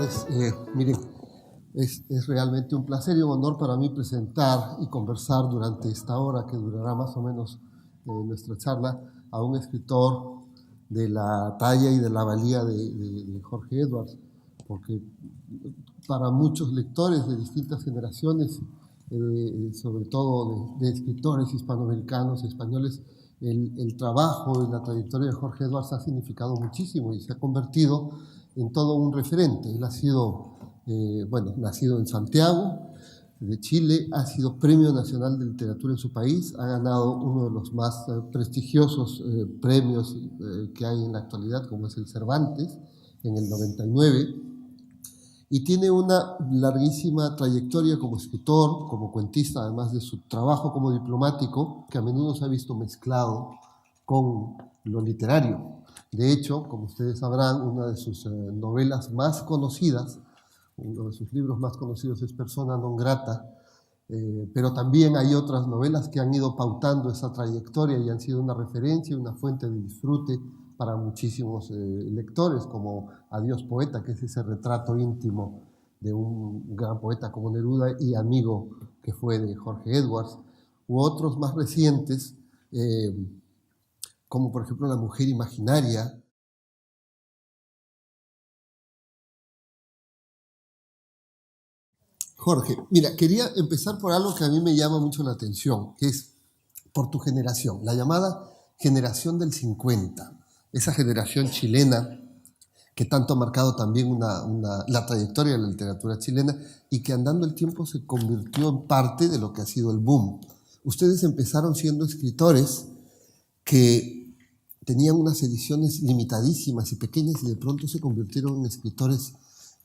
tardes. Miren, es realmente un placer y un honor para mí presentar y conversar durante esta hora que durará más o menos nuestra charla a un escritor de la talla y de la valía de Jorge Edwards, porque para muchos lectores de distintas generaciones, sobre todo de escritores hispanoamericanos, españoles, el trabajo y la trayectoria de Jorge Edwards ha significado muchísimo y se ha convertido en todo un referente. Él ha sido, nacido en Santiago de Chile, ha sido Premio Nacional de Literatura en su país, ha ganado uno de los más prestigiosos premios que hay en la actualidad, como es el Cervantes, en el 99, y tiene una larguísima trayectoria como escritor, como cuentista, además de su trabajo como diplomático, que a menudo se ha visto mezclado con lo literario. De hecho, como ustedes sabrán, una de sus novelas más conocidas, uno de sus libros más conocidos es Persona non grata, pero también hay otras novelas que han ido pautando esa trayectoria y han sido una referencia, una fuente de disfrute para muchísimos lectores, como Adiós poeta, que es ese retrato íntimo de un gran poeta como Neruda y amigo que fue de Jorge Edwards, u otros más recientes, como por ejemplo La mujer imaginaria. Jorge, mira, quería empezar por algo que a mí me llama mucho la atención, que es por tu generación, la llamada generación del 50, esa generación chilena que tanto ha marcado también la trayectoria de la literatura chilena y que andando el tiempo se convirtió en parte de lo que ha sido el boom. Ustedes empezaron siendo escritores que tenían unas ediciones limitadísimas y pequeñas y de pronto se convirtieron en escritores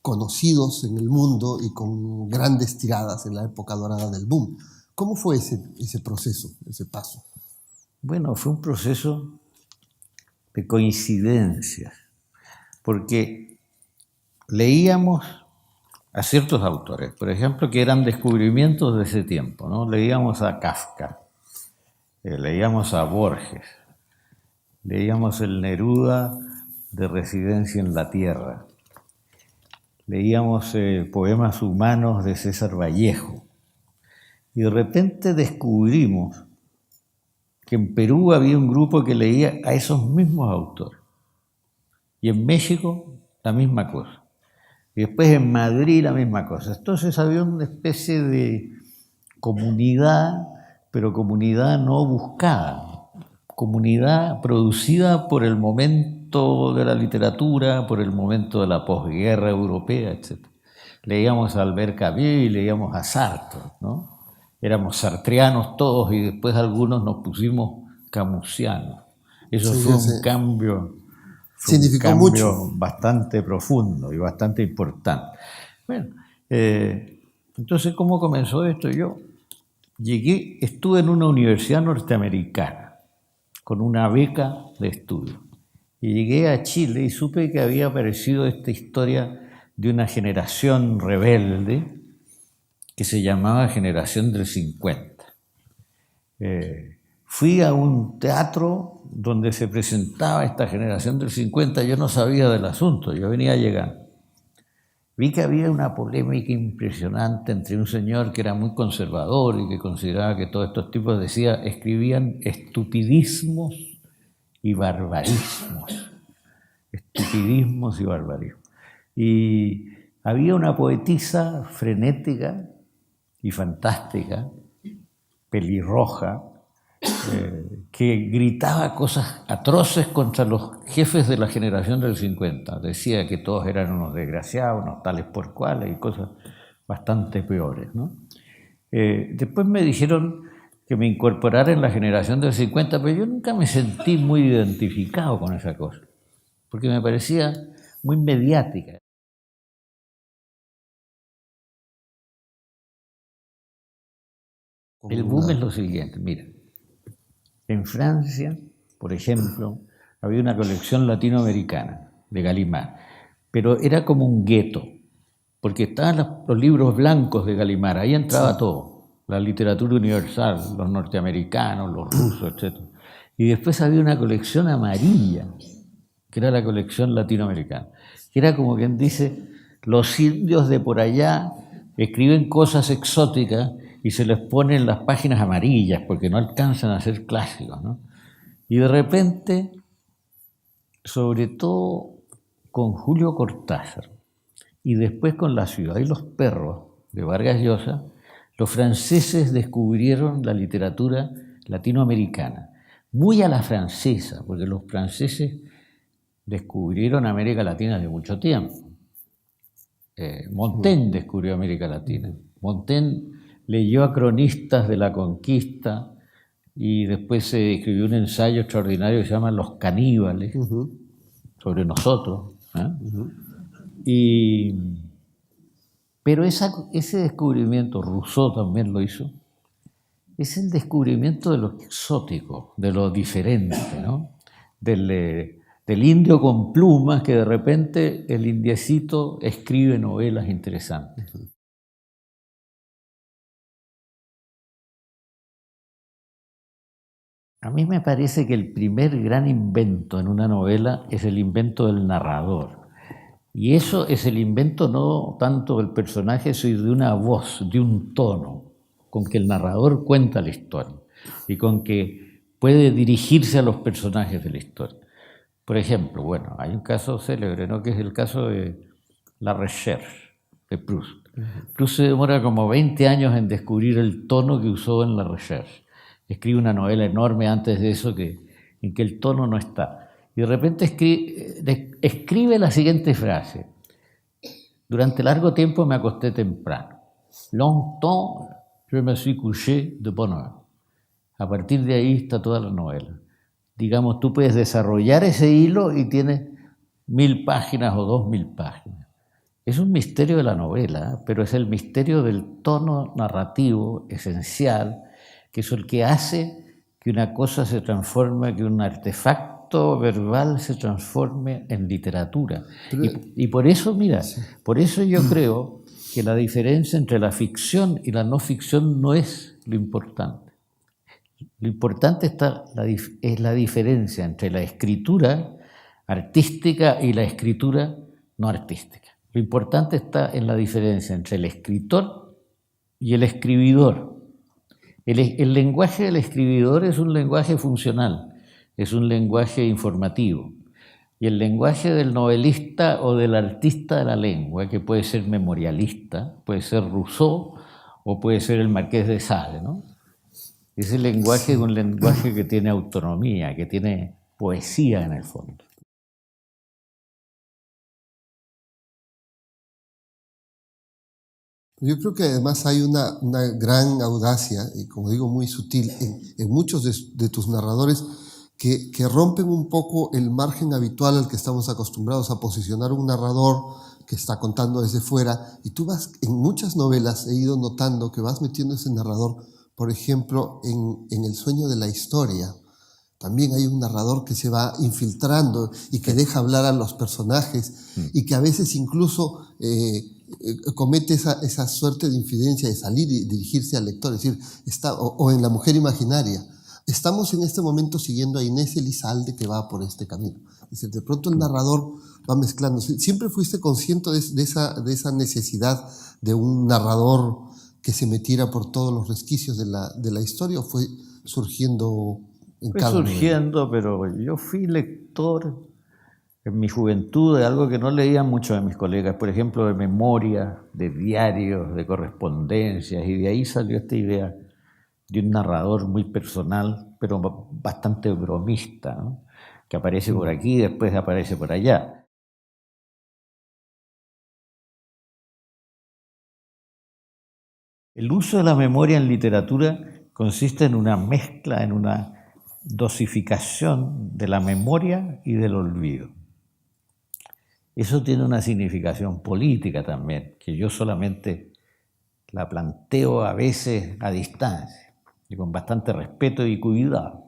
conocidos en el mundo y con grandes tiradas en la época dorada del boom. ¿Cómo fue ese proceso, ese paso? Bueno, fue un proceso de coincidencias, porque leíamos a ciertos autores, por ejemplo, que eran descubrimientos de ese tiempo, ¿no? Leíamos a Kafka, leíamos a Borges, leíamos el Neruda de Residencia en la Tierra, leíamos poemas humanos de César Vallejo, y de repente descubrimos que en Perú había un grupo que leía a esos mismos autores, y en México la misma cosa, y después en Madrid la misma cosa. Entonces había una especie de comunidad, pero comunidad no buscada, comunidad producida por el momento de la literatura, por el momento de la posguerra europea, etc. Leíamos a Albert Camus y leíamos a Sartre, ¿no? Éramos sartreanos todos y después algunos nos pusimos camusianos. Eso sí, fue un cambio, significó mucho, bastante profundo y bastante importante. Bueno, entonces, ¿cómo comenzó esto? Yo estuve en una universidad norteamericana con una beca de estudio y llegué a Chile y supe que había aparecido esta historia de una generación rebelde que se llamaba Generación del 50. Fui a un teatro donde se presentaba esta Generación del 50, yo no sabía del asunto, yo venía llegando. Vi que había una polémica impresionante entre un señor que era muy conservador y que consideraba que todos estos tipos escribían estupidismos y barbarismos. Estupidismos y barbarismos. Y había una poetisa frenética y fantástica, pelirroja, que gritaba cosas atroces contra los jefes de la generación del 50. Decía que todos eran unos desgraciados, unos tales por cuales y cosas bastante peores, ¿no? Después me dijeron que me incorporara en la generación del 50, pero yo nunca me sentí muy identificado con esa cosa, porque me parecía muy mediática. El boom es lo siguiente, mira. En Francia, por ejemplo, había una colección latinoamericana de Gallimard, pero era como un gueto, porque estaban los libros blancos de Gallimard, ahí entraba todo, la literatura universal, los norteamericanos, los rusos, etc. Y después había una colección amarilla, que era la colección latinoamericana, que era como quien dice los indios de por allá escriben cosas exóticas y se les ponen las páginas amarillas porque no alcanzan a ser clásicos, ¿no? Y de repente, sobre todo con Julio Cortázar y después con La ciudad y los perros de Vargas Llosa, los franceses descubrieron la literatura latinoamericana, muy a la francesa, porque los franceses descubrieron América Latina hace mucho tiempo. Montaigne descubrió América Latina. Montaigne leyó a cronistas de la conquista y después se escribió un ensayo extraordinario que se llama Los caníbales, sobre nosotros. Pero ese descubrimiento, Rousseau también lo hizo, es el descubrimiento de lo exótico, de lo diferente, ¿no? Del indio con plumas que de repente el indiecito escribe novelas interesantes. A mí me parece que el primer gran invento en una novela es el invento del narrador. Y eso es el invento no tanto del personaje, sino de una voz, de un tono, con que el narrador cuenta la historia y con que puede dirigirse a los personajes de la historia. Por ejemplo, bueno, hay un caso célebre, ¿no?, que es el caso de La Recherche, de Proust. Proust se demora como 20 años en descubrir el tono que usó en La Recherche. Escribe una novela enorme antes de eso en que el tono no está. Y de repente escribe la siguiente frase: durante largo tiempo me acosté temprano. Longtemps je me suis couché de bonne heure. A partir de ahí está toda la novela. Digamos, tú puedes desarrollar ese hilo y tienes 1000 páginas o 2000 páginas. Es un misterio de la novela, pero es el misterio del tono narrativo esencial, que es el que hace que una cosa se transforme, que un artefacto verbal se transforme en literatura. Y por eso, mira, por eso yo creo que la diferencia entre la ficción y la no ficción no es lo importante. Lo importante es la diferencia entre la escritura artística y la escritura no artística. Lo importante está en la diferencia entre el escritor y el escribidor. El lenguaje del escribidor es un lenguaje funcional, es un lenguaje informativo. Y el lenguaje del novelista o del artista de la lengua, que puede ser memorialista, puede ser Rousseau o puede ser el Marqués de Sade, ¿no? Ese lenguaje es un lenguaje que tiene autonomía, que tiene poesía en el fondo. Yo creo que además hay una gran audacia, y como digo, muy sutil, en muchos de tus narradores que rompen un poco el margen habitual al que estamos acostumbrados a posicionar un narrador que está contando desde fuera. Y tú vas, en muchas novelas he ido notando que vas metiendo ese narrador, por ejemplo, en El sueño de la historia. También hay un narrador que se va infiltrando y que deja hablar a los personajes y que a veces incluso comete esa suerte de infidencia de salir y dirigirse al lector, es decir, o en La mujer imaginaria. Estamos en este momento siguiendo a Inés Elizalde, que va por este camino. Es decir, de pronto el narrador va mezclando. ¿Siempre fuiste consciente de esa necesidad de un narrador que se metiera por todos los resquicios de la historia, o fue surgiendo en cada novela? Fue surgiendo, pero yo fui lector en mi juventud de algo que no leían muchos de mis colegas, por ejemplo, de memoria, de diarios, de correspondencias, y de ahí salió esta idea de un narrador muy personal, pero bastante bromista, ¿no?, que aparece por aquí y después aparece por allá. El uso de la memoria en literatura consiste en una mezcla, en una dosificación de la memoria y del olvido. Eso tiene una significación política también, que yo solamente la planteo a veces a distancia y con bastante respeto y cuidado.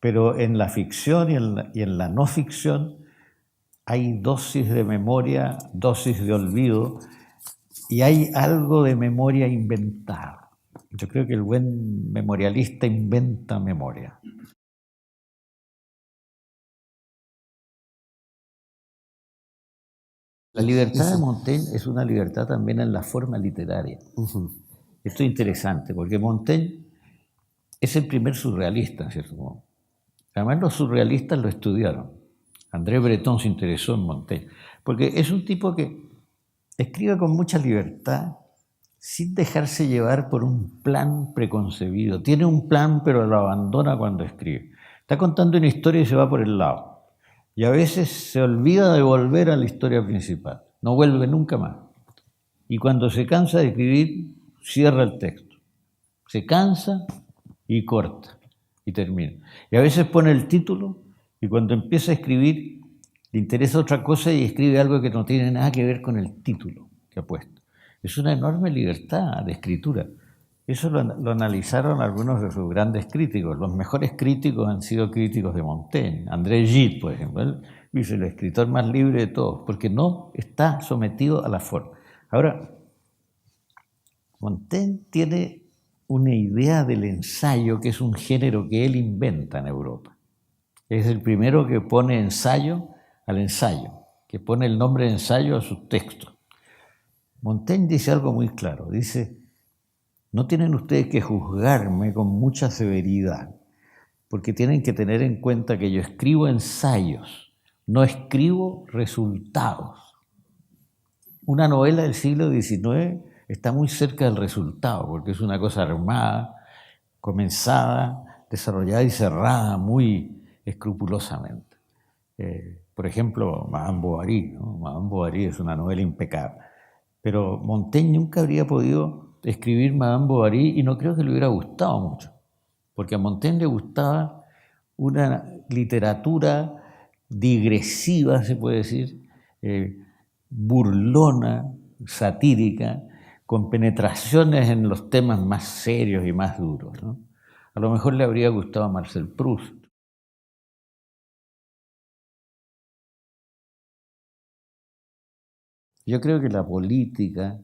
Pero en la ficción y en la no ficción hay dosis de memoria, dosis de olvido, y hay algo de memoria inventada. Yo creo que el buen memorialista inventa memoria. La libertad de Montaigne es una libertad también en la forma literaria. Esto es interesante, porque Montaigne es el primer surrealista, en cierto modo. Además, los surrealistas lo estudiaron. André Breton se interesó en Montaigne, porque es un tipo que escribe con mucha libertad, sin dejarse llevar por un plan preconcebido. Tiene un plan, pero lo abandona cuando escribe. Está contando una historia y se va por el lado. Y a veces se olvida de volver a la historia principal. No vuelve nunca más. Y cuando se cansa de escribir, cierra el texto. Se cansa y corta. Y termina. Y a veces pone el título y cuando empieza a escribir le interesa otra cosa y escribe algo que no tiene nada que ver con el título que ha puesto. Es una enorme libertad de escritura. Eso lo analizaron algunos de sus grandes críticos. Los mejores críticos han sido críticos de Montaigne. André Gide, por ejemplo, él dice el escritor más libre de todos, porque no está sometido a la forma. Ahora, Montaigne tiene una idea del ensayo que es un género que él inventa en Europa. Es el primero que pone ensayo al ensayo, que pone el nombre de ensayo a sus textos. Montaigne dice algo muy claro, dice, no tienen ustedes que juzgarme con mucha severidad, porque tienen que tener en cuenta que yo escribo ensayos, no escribo resultados. Una novela del siglo XIX está muy cerca del resultado, porque es una cosa armada, comenzada, desarrollada y cerrada muy escrupulosamente. Por ejemplo, Madame Bovary, ¿no? Madame Bovary es una novela impecable, pero Montaigne nunca habría podido escribir Madame Bovary y no creo que le hubiera gustado mucho, porque a Montaigne le gustaba una literatura digresiva, se puede decir, burlona, satírica, con penetraciones en los temas más serios y más duros, ¿no? A lo mejor le habría gustado a Marcel Proust. Yo creo que la política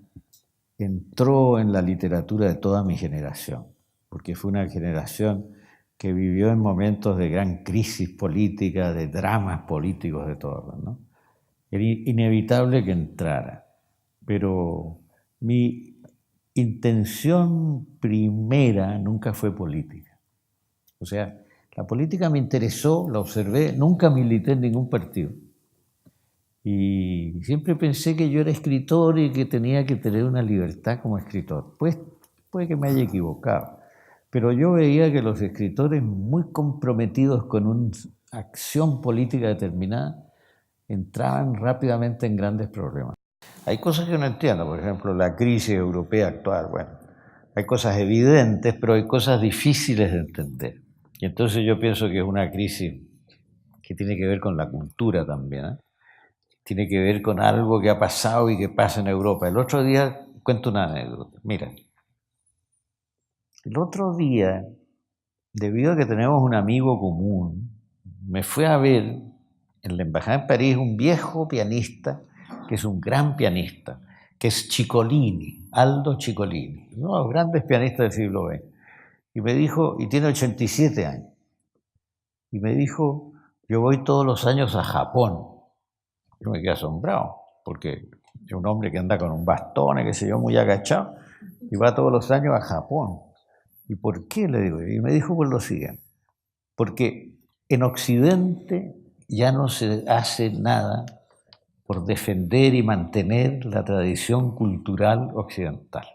entró en la literatura de toda mi generación, porque fue una generación que vivió en momentos de gran crisis política, de dramas políticos de todos, ¿no? Era inevitable que entrara, pero mi intención primera nunca fue política. O sea, la política me interesó, la observé, nunca milité en ningún partido. Y siempre pensé que yo era escritor y que tenía que tener una libertad como escritor. Pues puede que me haya equivocado, pero yo veía que los escritores muy comprometidos con una acción política determinada entraban rápidamente en grandes problemas. Hay cosas que no entiendo, por ejemplo, la crisis europea actual. Bueno, hay cosas evidentes, pero hay cosas difíciles de entender. Y entonces yo pienso que es una crisis que tiene que ver con la cultura también, ¿eh? Tiene que ver con algo que ha pasado y que pasa en Europa. El otro día, cuento una anécdota. Mira, el otro día, debido a que tenemos un amigo común, me fue a ver en la Embajada en París un viejo pianista, que es un gran pianista, que es Ciccolini, Aldo Ciccolini, uno de los grandes pianistas del siglo XX. Y me dijo, y tiene 87 años, y me dijo, yo voy todos los años a Japón. Yo me quedé asombrado, porque es un hombre que anda con un bastón, qué sé yo, muy agachado, y va todos los años a Japón. ¿Y por qué? Le digo. Y me dijo por lo siguiente, porque en Occidente ya no se hace nada por defender y mantener la tradición cultural occidental.